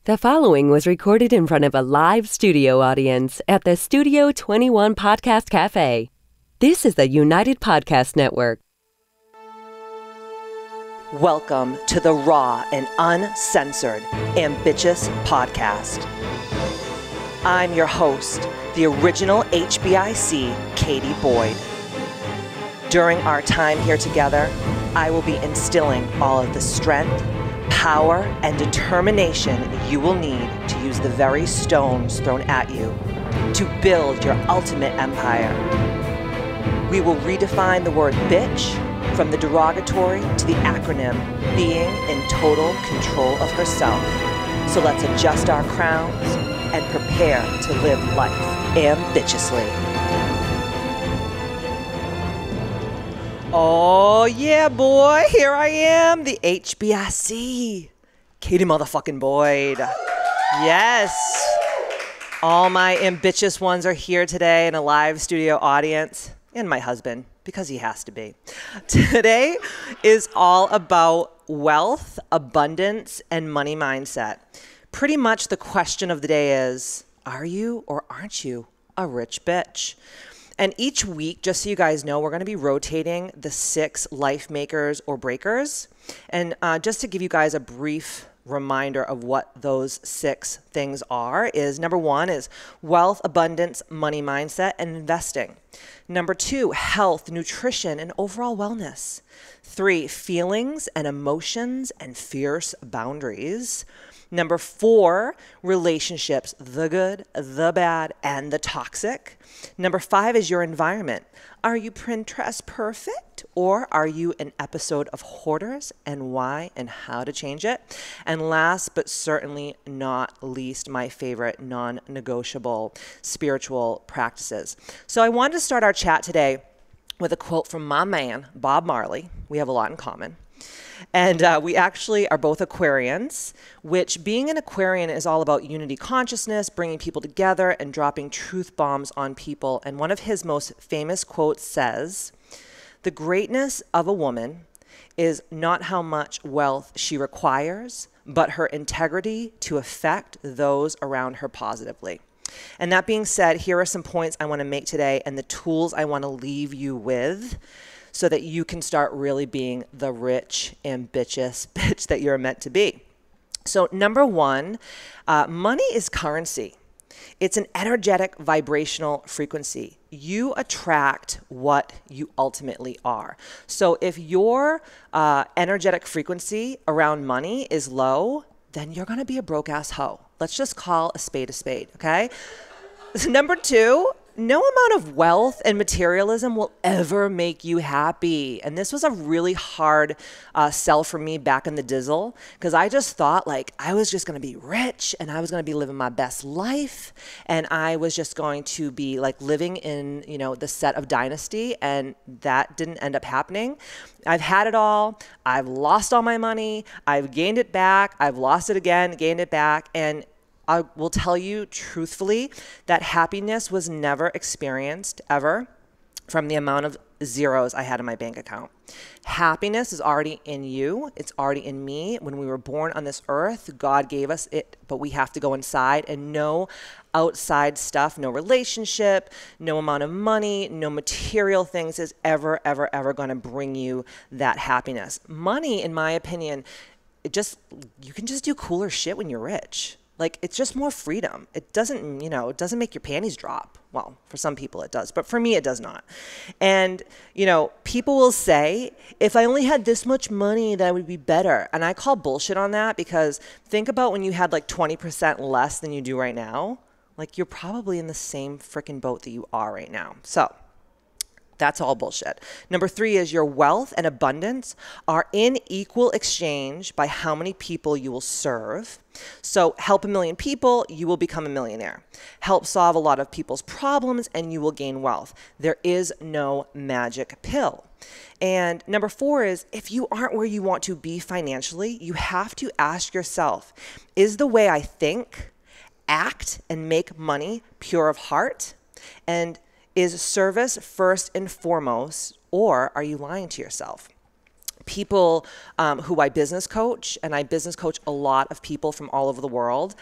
The following was recorded in front of a live studio audience at the Studio 21 Podcast Cafe. This is the United Podcast Network. Welcome to the raw and uncensored Ambitchious podcast. I'm your host, the original HBIC, Katie Boyd. During our time here together, I will be instilling all of the strength, power, and determination you will need to use the very stones thrown at you to build your ultimate empire. We will redefine the word bitch from the derogatory to the acronym being in total control of herself. So let's adjust our crowns and prepare to live life ambitiously. Oh yeah, boy, here I am, the HBIC, Katie motherfucking Boyd. Yes, all my ambitious ones are here today in a live studio audience, and my husband, because he has to be. Today is all about wealth, abundance, and money mindset. Pretty much the question of the day is, are you or aren't you a rich bitch? And each week, just so you guys know, we're going to be rotating the 6 life makers or breakers. And just to give you guys a brief reminder of what those 6 things are is number 1 is wealth, abundance, money mindset, and investing. Number 2, health, nutrition, and overall wellness. 3, feelings and emotions and fierce boundaries. Number 4, relationships, the good, the bad, and the toxic. Number 5 is your environment. Are you Pinterest perfect, or are you an episode of hoarders, and why and how to change it? And last but certainly not least, my favorite non-negotiable spiritual practices. So I wanted to start our chat today with a quote from my man, Bob Marley. We have a lot in common. And we actually are both Aquarians, which being an Aquarian is all about unity consciousness, bringing people together and dropping truth bombs on people. And one of his most famous quotes says, "The greatness of a woman is not how much wealth she requires, but her integrity to affect those around her positively." And that being said, here are some points I want to make today and the tools I want to leave you with, so that you can start really being the rich, ambitious bitch that you're meant to be. So number 1, money is currency. It's an energetic vibrational frequency. You attract what you ultimately are. So if your energetic frequency around money is low, then you're gonna be a broke ass hoe. Let's just call a spade, okay? Number 2, no amount of wealth and materialism will ever make you happy. And this was a really hard sell for me back in the dizzle, because I just thought like I was just going to be rich and I was going to be living my best life. And I was just going to be like living in, the set of Dynasty, and that didn't end up happening. I've had it all. I've lost all my money. I've gained it back. I've lost it again, gained it back. And I will tell you truthfully that happiness was never experienced ever from the amount of zeros I had in my bank account. Happiness is already in you. It's already in me. When we were born on this earth, God gave us it, but we have to go inside, and no outside stuff, no relationship, no amount of money, no material things is ever going to bring you that happiness. Money, in my opinion, you can just do cooler shit when you're rich. Like, it's just more freedom. It doesn't, it doesn't make your panties drop. Well, for some people it does, but for me it does not. And, people will say, if I only had this much money, that would be better. And I call bullshit on that, because think about when you had like 20% less than you do right now. Like, you're probably in the same freaking boat that you are right now. So that's all bullshit. Number 3 is your wealth and abundance are in equal exchange by how many people you will serve. So help 1 million people, you will become a millionaire. Help solve a lot of people's problems, and you will gain wealth. There is no magic pill. And number 4 is, if you aren't where you want to be financially, you have to ask yourself, is the way I think, act, and make money pure of heart? And is service first and foremost, or are you lying to yourself? people who I business coach, and I business coach a lot of people from all over the world.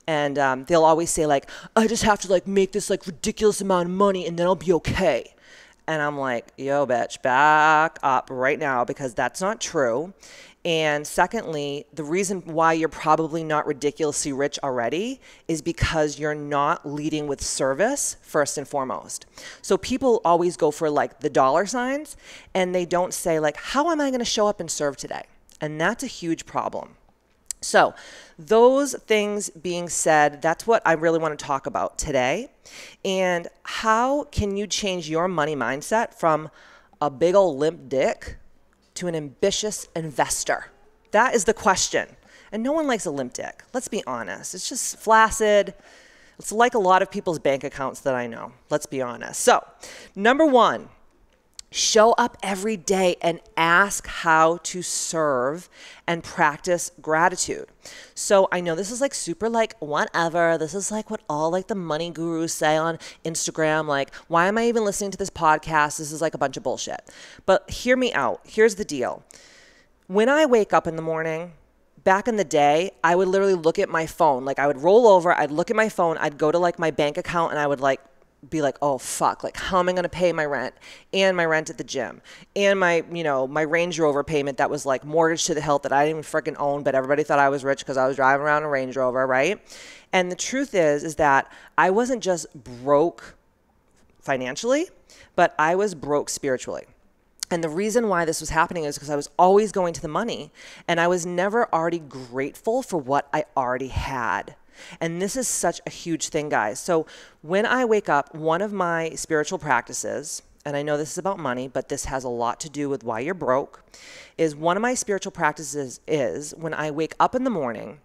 And they'll always say like, I just have to like make this like ridiculous amount of money and then I'll be okay. And I'm like, yo, bitch, back up right now, because that's not true. And secondly, the reason why you're probably not ridiculously rich already is because you're not leading with service first and foremost. So people always go for like the dollar signs, and they don't say like, how am I going to show up and serve today? And that's a huge problem. So those things being said, that's what I really want to talk about today. And how can you change your money mindset from a big old limp dick to an ambitious investor? That is the question. And no one likes a limp dick. Let's be honest. It's just flaccid. It's like a lot of people's bank accounts that I know. Let's be honest. So, number one, show up every day and ask how to serve and practice gratitude. So I know this is like super like whatever. This is like what all like the money gurus say on Instagram. Like, why am I even listening to this podcast? This is like a bunch of bullshit. But hear me out. Here's the deal. When I wake up in the morning, back in the day, I would literally look at my phone. Like I would roll over, I'd look at my phone, I'd go to like my bank account, and I would like be like, oh fuck, like how am I going to pay my rent and my rent at the gym and my, you know, my Range Rover payment that was like mortgaged to the hilt that I didn't even freaking own, but everybody thought I was rich because I was driving around a Range Rover, right? And the truth is that I wasn't just broke financially, but I was broke spiritually. And the reason why this was happening is because I was always going to the money, and I was never already grateful for what I already had. And this is such a huge thing, guys. So when I wake up, one of my spiritual practices, and I know this is about money, but this has a lot to do with why you're broke, is one of my spiritual practices is when I wake up in the morning,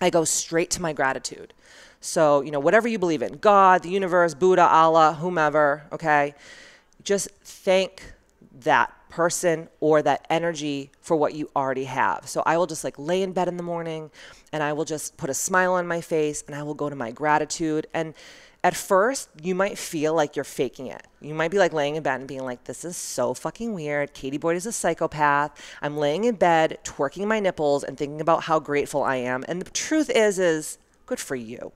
I go straight to my gratitude. So, you know, whatever you believe in, God, the universe, Buddha, Allah, whomever, okay, just thank that person or that energy for what you already have. So I will just like lay in bed in the morning, and I will just put a smile on my face, and I will go to my gratitude. And at first you might feel like you're faking it. You might be like laying in bed and being like, this is so fucking weird. Katie Boyd is a psychopath. I'm laying in bed, twerking my nipples and thinking about how grateful I am. And the truth is good for you.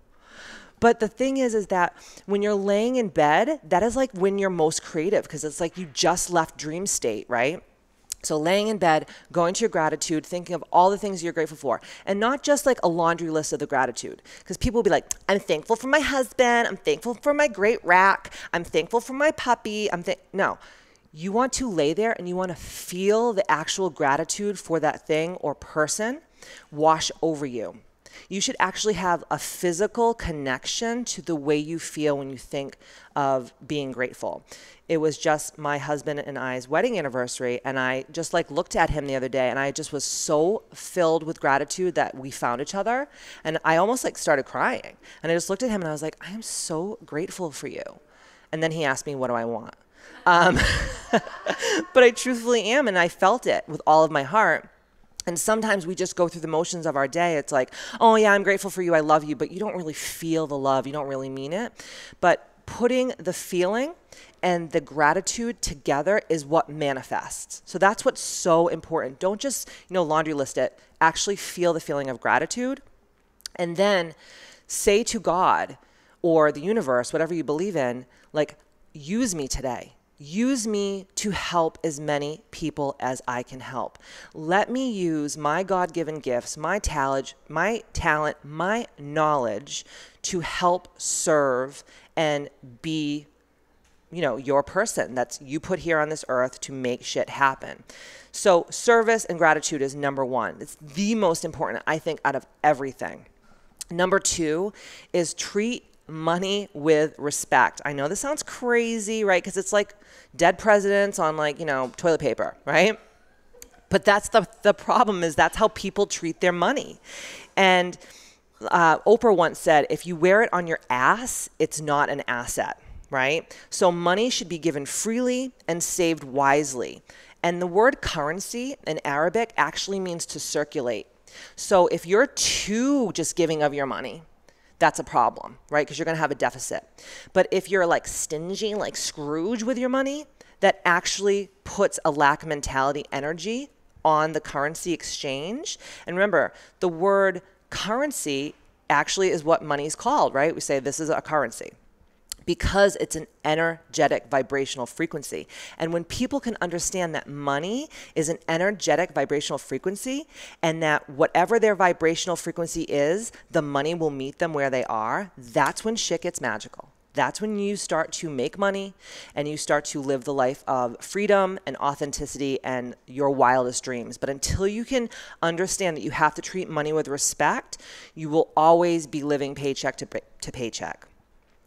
But the thing is that when you're laying in bed, that is like when you're most creative, because it's like you just left dream state, right? So laying in bed, going to your gratitude, thinking of all the things you're grateful for, and not just like a laundry list of the gratitude. Because people will be like, I'm thankful for my husband. I'm thankful for my great rack. I'm thankful for my puppy. No, you want to lay there and you want to feel the actual gratitude for that thing or person wash over you. You should actually have a physical connection to the way you feel when you think of being grateful. It was just my husband and I's wedding anniversary, and I just like looked at him the other day, and I just was so filled with gratitude that we found each other, and I almost like started crying. And I just looked at him and I was like, I am so grateful for you. And then he asked me, what do I want? But I truthfully am, and I felt it with all of my heart. And sometimes we just go through the motions of our day. It's like, oh yeah, I'm grateful for you, I love you, but you don't really feel the love, you don't really mean it. But putting the feeling and the gratitude together is what manifests. So that's what's so important. Don't just, laundry list it. Actually feel the feeling of gratitude, and then say to God or the universe, whatever you believe in, like, use me today. Use me to help as many people as I can help. Let me use my God-given gifts, my talent, my knowledge to help serve and be, your person that's you put here on this earth to make shit happen. So service and gratitude is number one. It's the most important, I think, out of everything. Number two is treat money with respect. I know this sounds crazy, right? Because it's like dead presidents on toilet paper, right? But that's the problem, is that's how people treat their money. And Oprah once said, if you wear it on your ass, it's not an asset, right? So money should be given freely and saved wisely. And the word currency in Arabic actually means to circulate. So if you're too just giving of your money, that's a problem, right? Because you're going to have a deficit. But if you're like stingy, like Scrooge with your money, that actually puts a lack mentality energy on the currency exchange. And remember, the word currency actually is what money is called, right? We say this is a currency because it's an energetic vibrational frequency. And when people can understand that money is an energetic vibrational frequency and that whatever their vibrational frequency is, the money will meet them where they are, that's when shit gets magical. That's when you start to make money and you start to live the life of freedom and authenticity and your wildest dreams. But until you can understand that you have to treat money with respect, you will always be living paycheck to paycheck.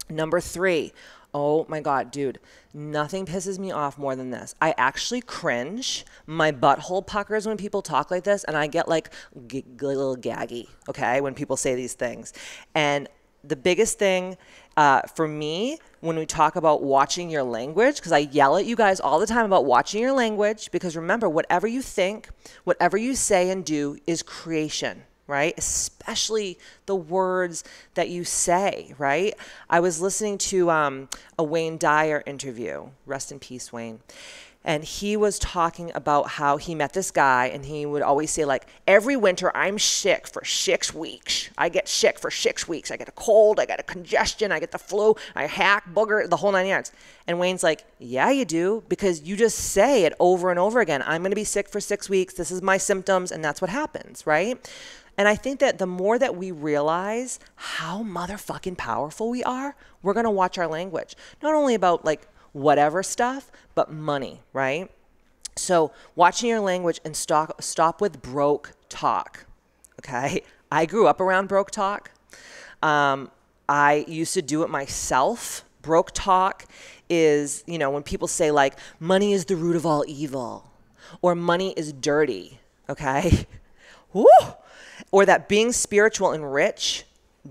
Number 3, oh my God, dude, nothing pisses me off more than this. I actually cringe. My butthole puckers when people talk like this, and I get like a little gaggy, okay, when people say these things. And the biggest thing for me when we talk about watching your language, because I yell at you guys all the time about watching your language, because remember, whatever you think, whatever you say and do is creation, right? Especially the words that you say, right? I was listening to a Wayne Dyer interview. Rest in peace, Wayne. And he was talking about how he met this guy and he would always say like, every winter I'm sick for 6 weeks. I get sick for 6 weeks. I get a cold, I get a congestion, I get the flu, I hack, booger, the whole 9 yards. And Wayne's like, yeah, you do, because you just say it over and over again. I'm going to be sick for 6 weeks. This is my symptoms. And that's what happens, right? And I think that the more that we realize how motherfucking powerful we are, we're going to watch our language. Not only about like whatever stuff, but money, right? So watching your language and stop with broke talk, okay? I grew up around broke talk. I used to do it myself. Broke talk is, you know, when people say like, money is the root of all evil, or money is dirty, okay? Woo! Or that being spiritual and rich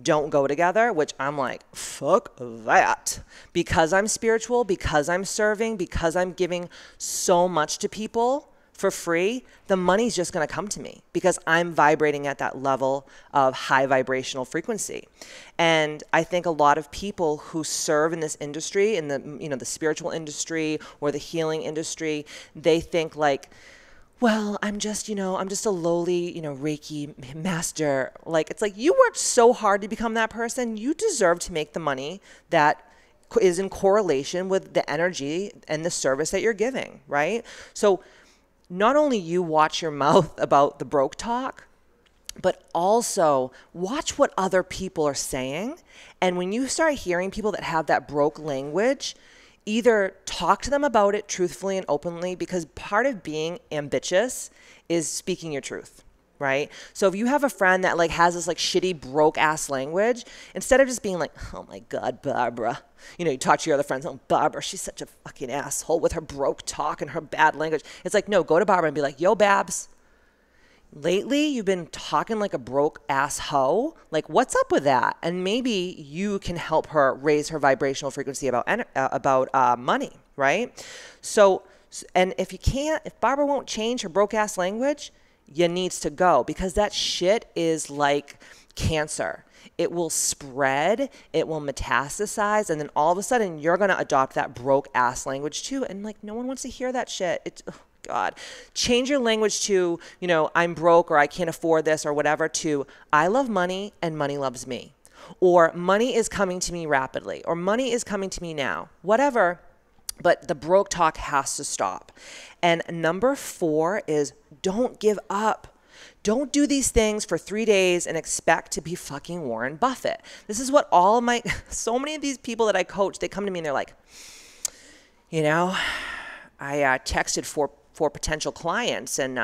don't go together, which I'm like, fuck that. Because I'm spiritual, because I'm serving, because I'm giving so much to people for free, the money's just going to come to me because I'm vibrating at that level of high vibrational frequency. And I think a lot of people who serve in this industry, in the, you know, the spiritual industry or the healing industry, they think like, well, I'm just a lowly, Reiki master. Like, it's like, you worked so hard to become that person. You deserve to make the money that is in correlation with the energy and the service that you're giving, right? So not only you watch your mouth about the broke talk, but also watch what other people are saying. And when you start hearing people that have that broke language, either talk to them about it truthfully and openly, because part of being ambitious is speaking your truth, right? So if you have a friend that like has this like shitty broke ass language, instead of just being like, oh my God, Barbara, you talk to your other friends, oh, Barbara, she's such a fucking asshole with her broke talk and her bad language. It's like, no, go to Barbara and be like, yo, Babs, lately you've been talking like a broke ass hoe. Like, what's up with that? And maybe you can help her raise her vibrational frequency about money, right? So, and if Barbara won't change her broke ass language, you needs to go, because that shit is like cancer. It will spread, it will metastasize, and then all of a sudden you're going to adopt that broke ass language too. And like, no one wants to hear that shit. God, change your language to, I'm broke, or I can't afford this, or whatever, to I love money and money loves me, or money is coming to me rapidly, or money is coming to me now, whatever. But the broke talk has to stop. And number 4 is don't give up. Don't do these things for 3 days and expect to be fucking Warren Buffett. This is what so many of these people that I coach, they come to me and they're like, I texted for potential clients, and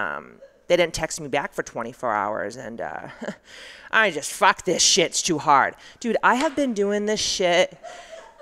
they didn't text me back for 24 hours, and I just, fuck this shit, it's too hard. Dude, I have been doing this shit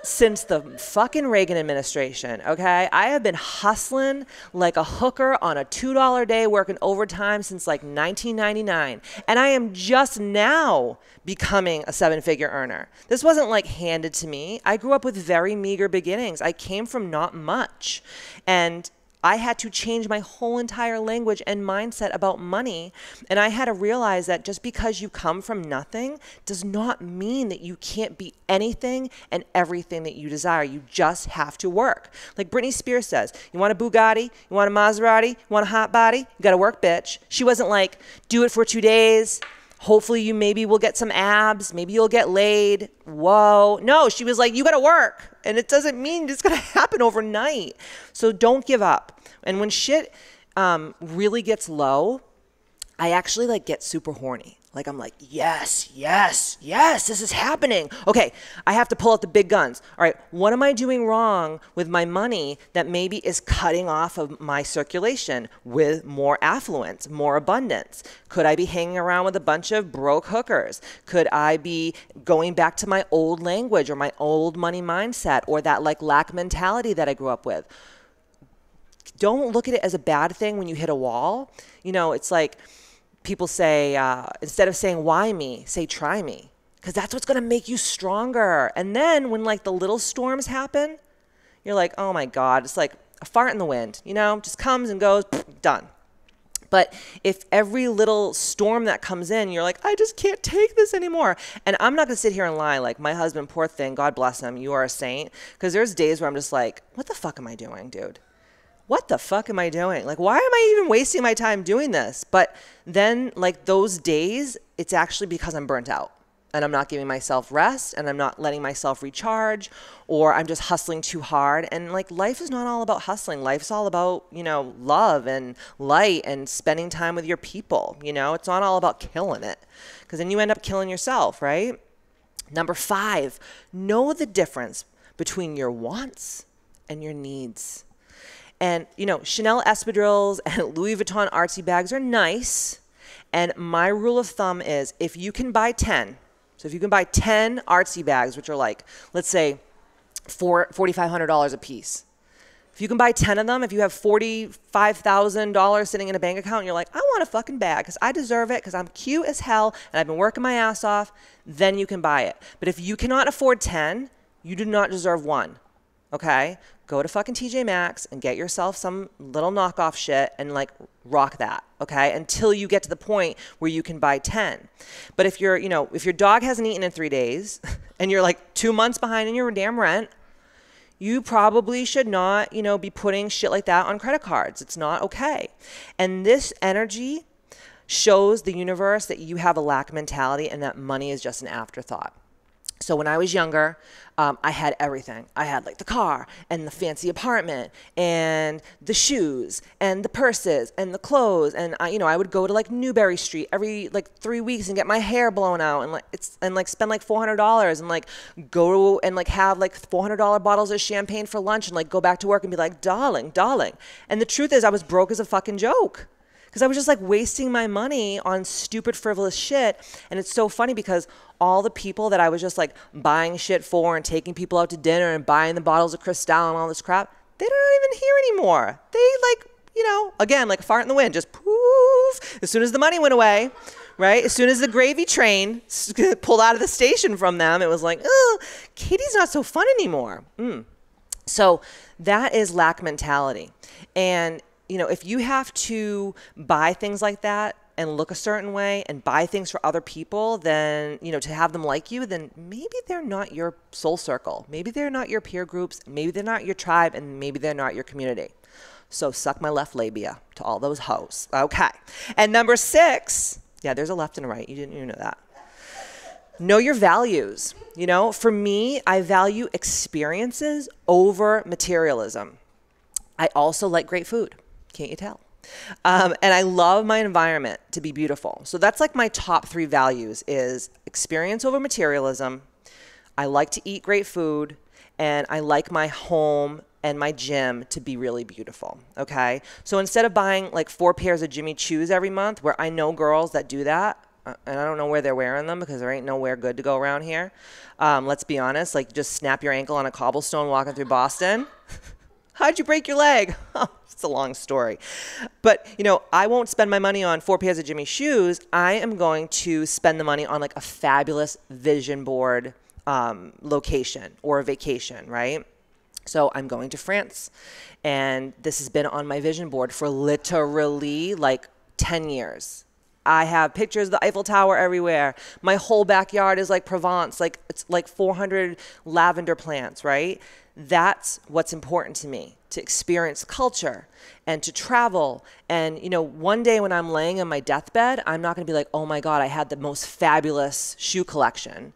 since the fucking Reagan administration, okay? I have been hustling like a hooker on a $2 day, working overtime since like 1999, and I am just now becoming a 7-figure earner. This wasn't like handed to me. I grew up with very meager beginnings. I came from not much, and I had to change my whole entire language and mindset about money. And I had to realize that just because you come from nothing does not mean that you can't be anything and everything that you desire. You just have to work. Like Britney Spears says, you want a Bugatti, you want a Maserati, you want a hot body, you got to work, bitch. She wasn't like, do it for 2 days. Hopefully you maybe will get some abs. Maybe you'll get laid. Whoa. No, she was like, you got to work. And it doesn't mean it's going to happen overnight. So don't give up. And when shit really gets low, I actually like get super horny. Like I'm like, yes, yes, yes, this is happening. Okay, I have to pull out the big guns. All right, what am I doing wrong with my money that maybe is cutting off of my circulation with more affluence, more abundance? Could I be hanging around with a bunch of broke hookers? Could I be going back to my old language or my old money mindset or that like lack mentality that I grew up with? Don't look at it as a bad thing when you hit a wall. You know, it's like, people say, instead of saying, why me, say, try me. Because that's what's going to make you stronger. And then when like the little storms happen, you're like, oh my God, it's like a fart in the wind, you know, just comes and goes, done. But if every little storm that comes in, you're like, I just can't take this anymore. And I'm not going to sit here and lie. Like my husband, poor thing, God bless him, you are a saint. Because there's days where I'm just like, what the fuck am I doing, dude? What the fuck am I doing? Like, why am I even wasting my time doing this? But then like those days, it's actually because I'm burnt out and I'm not giving myself rest and I'm not letting myself recharge, or I'm just hustling too hard. And like life is not all about hustling. Life's all about, you know, love and light and spending time with your people. You know, it's not all about killing it, because then you end up killing yourself, right? Number 5, know the difference between your wants and your needs. And, you know, Chanel espadrilles and Louis Vuitton artsy bags are nice. And my rule of thumb is if you can buy 10, so if you can buy 10 artsy bags, which are like, let's say, $4,500 a piece. If you can buy 10 of them, if you have $45,000 sitting in a bank account, and you're like, I want a fucking bag because I deserve it because I'm cute as hell and I've been working my ass off, then you can buy it. But if you cannot afford 10, you do not deserve one. Okay? Go to fucking TJ Maxx and get yourself some little knockoff shit and like rock that, okay? Until you get to the point where you can buy 10. But if you're, you know, if your dog hasn't eaten in 3 days and you're like 2 months behind in your damn rent, you probably should not, you know, be putting shit like that on credit cards. It's not okay. And this energy shows the universe that you have a lack mentality and that money is just an afterthought. So when I was younger, I had everything. I had like the car and the fancy apartment and the shoes and the purses and the clothes. And I would go to like Newberry Street every like 3 weeks and get my hair blown out and spend like $400 and like go and like have like $400 bottles of champagne for lunch and like go back to work and be like, darling. And the truth is I was broke as a fucking joke. Because I was just like wasting my money on stupid, frivolous shit. And it's so funny because all the people that I was just like buying shit for and taking people out to dinner and buying the bottles of Cristal and all this crap, they're not even here anymore. They like, you know, again, like a fart in the wind, just poof. As soon as the money went away, right? As soon as the gravy train pulled out of the station from them, it was like, oh, Katie's not so fun anymore. So that is lack mentality. And you know, if you have to buy things like that and look a certain way and buy things for other people, then, you know, to have them like you, then maybe they're not your soul circle. Maybe they're not your peer groups. Maybe they're not your tribe, and maybe they're not your community. So suck my left labia to all those hoes. Okay. And number 6, yeah, there's a left and a right. You didn't even know that. Know your values. You know, for me, I value experiences over materialism. I also like great food. Can't you tell? And I love my environment to be beautiful. So that's like my top 3 values is experience over materialism. I like to eat great food, and I like my home and my gym to be really beautiful. Okay. So instead of buying like 4 pairs of Jimmy Choos every month, where I know girls that do that, and I don't know where they're wearing them because there ain't nowhere good to go around here. Let's be honest, like just snap your ankle on a cobblestone walking through Boston. How'd you break your leg? It's a long story. But, you know, I won't spend my money on 4 pairs of Jimmy shoes. I am going to spend the money on like a fabulous vision board location or a vacation, right? So I'm going to France, and this has been on my vision board for literally like 10 years. I have pictures of the Eiffel Tower everywhere. My whole backyard is like Provence, like it's like 400 lavender plants, right? That's what's important to me, to experience culture and to travel. And, you know, one day when I'm laying on my deathbed, I'm not going to be like, oh my God, I had the most fabulous shoe collection.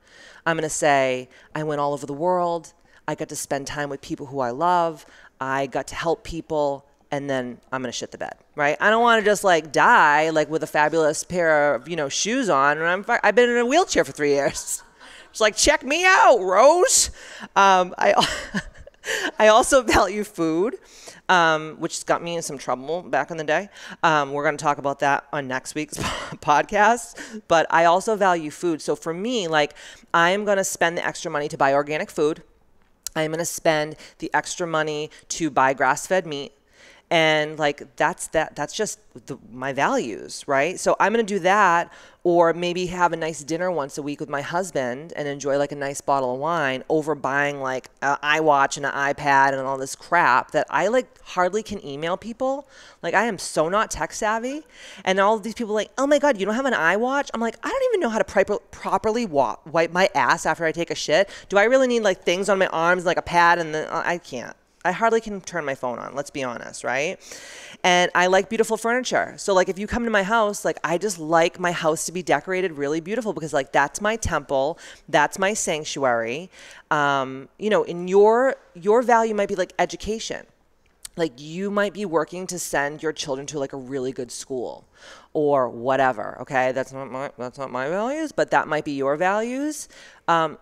I'm going to say, I went all over the world. I got to spend time with people who I love. I got to help people. And then I'm going to shit the bed, right? I don't want to just like die like with a fabulous pair of, you know, shoes on. And I've been in a wheelchair for 3 years. It's like, check me out, Rose. I also value food, which got me in some trouble back in the day. We're going to talk about that on next week's podcast. But I also value food. So for me, like, I'm going to spend the extra money to buy organic food. I'm going to spend the extra money to buy grass-fed meat. And like, that's just my values, right? So I'm going to do that, or maybe have a nice dinner once a week with my husband and enjoy like a nice bottle of wine over buying like an iWatch and an iPad and all this crap that I like hardly can email people. Like, I am so not tech savvy. And all of these people are like, oh my God, you don't have an iWatch? I'm like, I don't even know how to properly wipe my ass after I take a shit. Do I really need like things on my arms, like a pad? And then I can't. I hardly can turn my phone on, let's be honest, right? And I like beautiful furniture. So like, if you come to my house, like, I just like my house to be decorated really beautiful, because like, that's my temple, that's my sanctuary. You know, in your value might be like education. Like, you might be working to send your children to like a really good school or whatever. Okay. That's not my values, but that might be your values.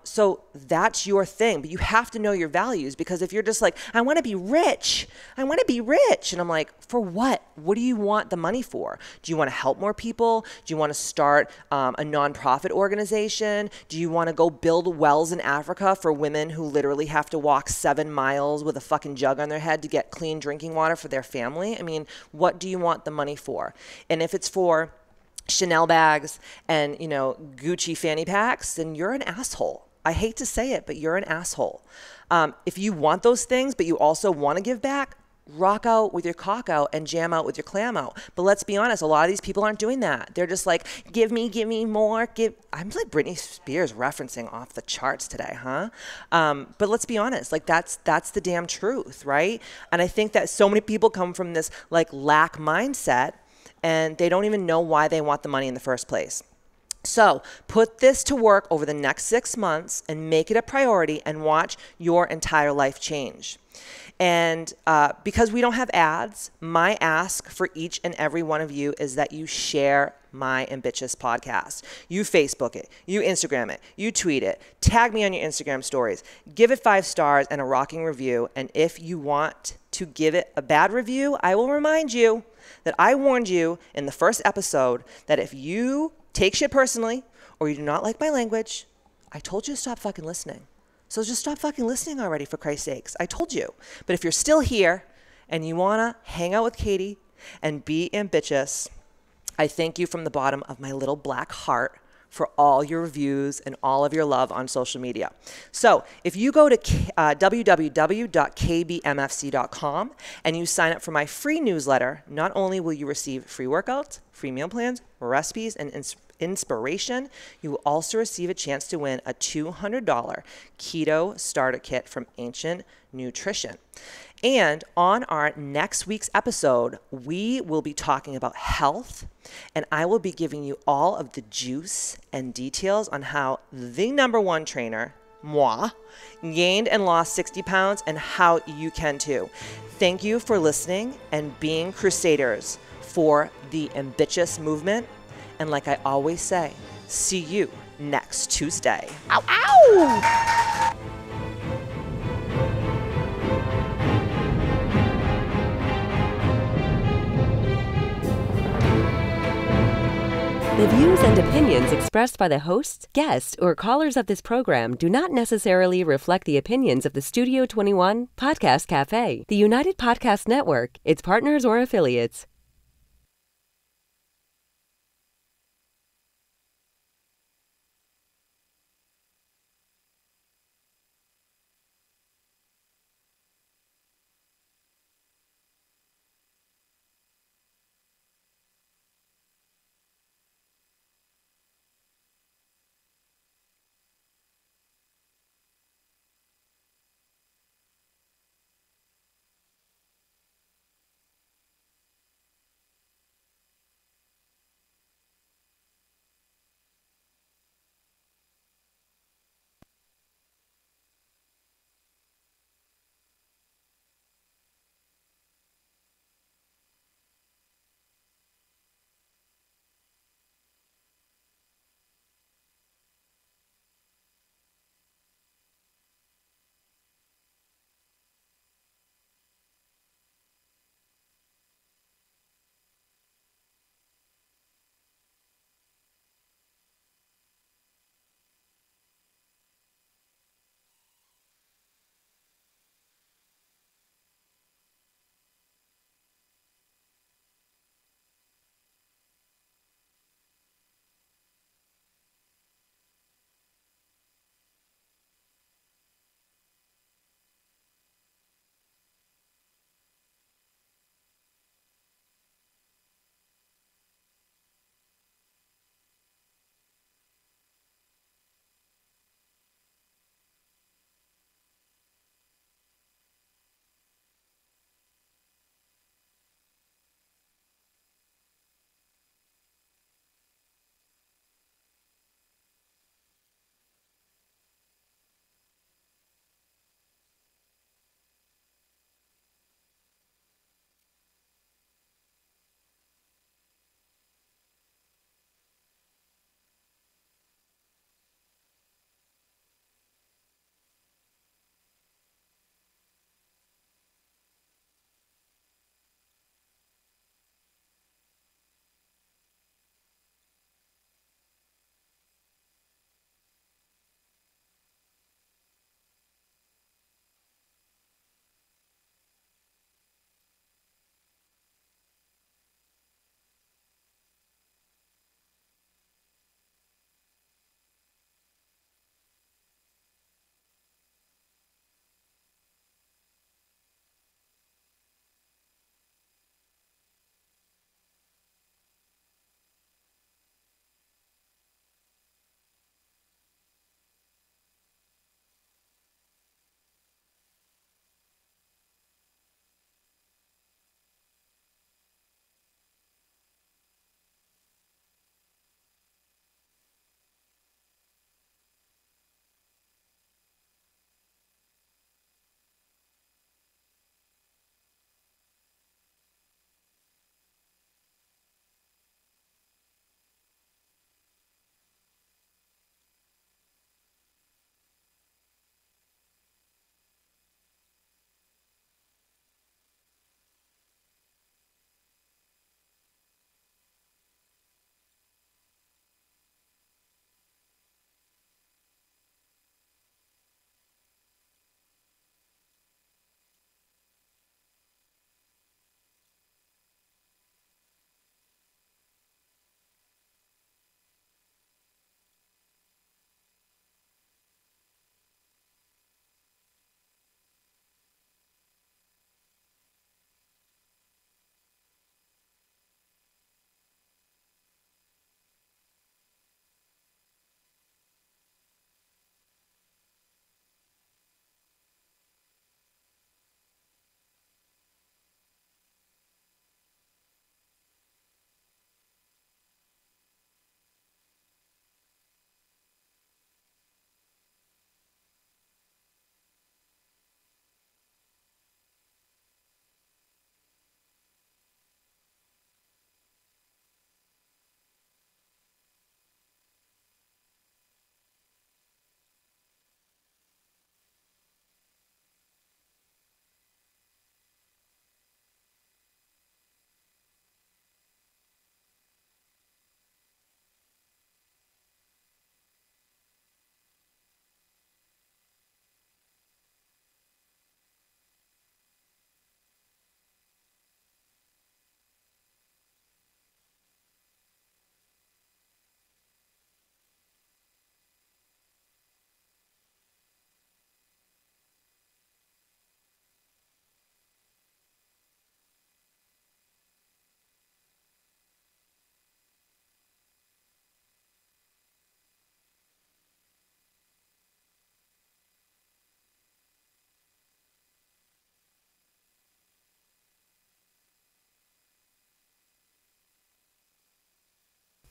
So that's your thing, but you have to know your values, because if you're just like, I want to be rich. And I'm like, for what? What do you want the money for? Do you want to help more people? Do you want to start a nonprofit organization? Do you want to go build wells in Africa for women who literally have to walk 7 miles with a fucking jug on their head to get clean drinking water for their family? I mean, what do you want the money for? And if it's for Chanel bags and, you know, Gucci fanny packs, then you're an asshole. I hate to say it, but you're an asshole. If you want those things, but you also want to give back, rock out with your cock out and jam out with your clam out. But let's be honest, a lot of these people aren't doing that. They're just like, give me more. I'm like Britney Spears referencing off the charts today, huh? But let's be honest, like, that's the damn truth, right? And I think that so many people come from this like lack mindset, and they don't even know why they want the money in the first place. So put this to work over the next 6 months and make it a priority, and watch your entire life change. And because we don't have ads, my ask for each and every one of you is that you share my Ambitchious podcast. You Facebook it, you Instagram it, you tweet it, tag me on your Instagram stories, give it 5 stars and a rocking review. And if you want to give it a bad review, I will remind you that I warned you in the first episode that if you take shit personally or you do not like my language, I told you to stop fucking listening. So just stop fucking listening already, for Christ's sakes. I told you. But if you're still here and you want to hang out with Katie and be ambitious, I thank you from the bottom of my little black heart for all your reviews and all of your love on social media. So if you go to www.kbmfc.com and you sign up for my free newsletter, not only will you receive free workouts, free meal plans, recipes, and inspiration, you will also receive a chance to win a $200 keto starter kit from Ancient Nutrition. And on our next week's episode, we will be talking about health, and I will be giving you all of the juice and details on how the #1 trainer, moi, gained and lost 60 pounds, and how you can too. Thank you for listening and being crusaders for the Ambitchious movement. And like I always say, see you next Tuesday. Ow, ow! The views and opinions expressed by the hosts, guests, or callers of this program do not necessarily reflect the opinions of the Studio 21 Podcast Cafe, the United Podcast Network, its partners, or affiliates.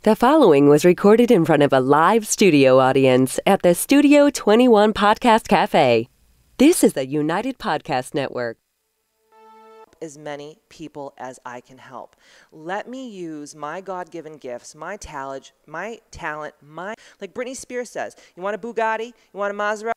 The following was recorded in front of a live studio audience at the Studio 21 Podcast Cafe. This is the United Podcast Network. As many people as I can help. Let me use my God-given gifts, my talent, like Britney Spears says, you want a Bugatti, you want a Maserati,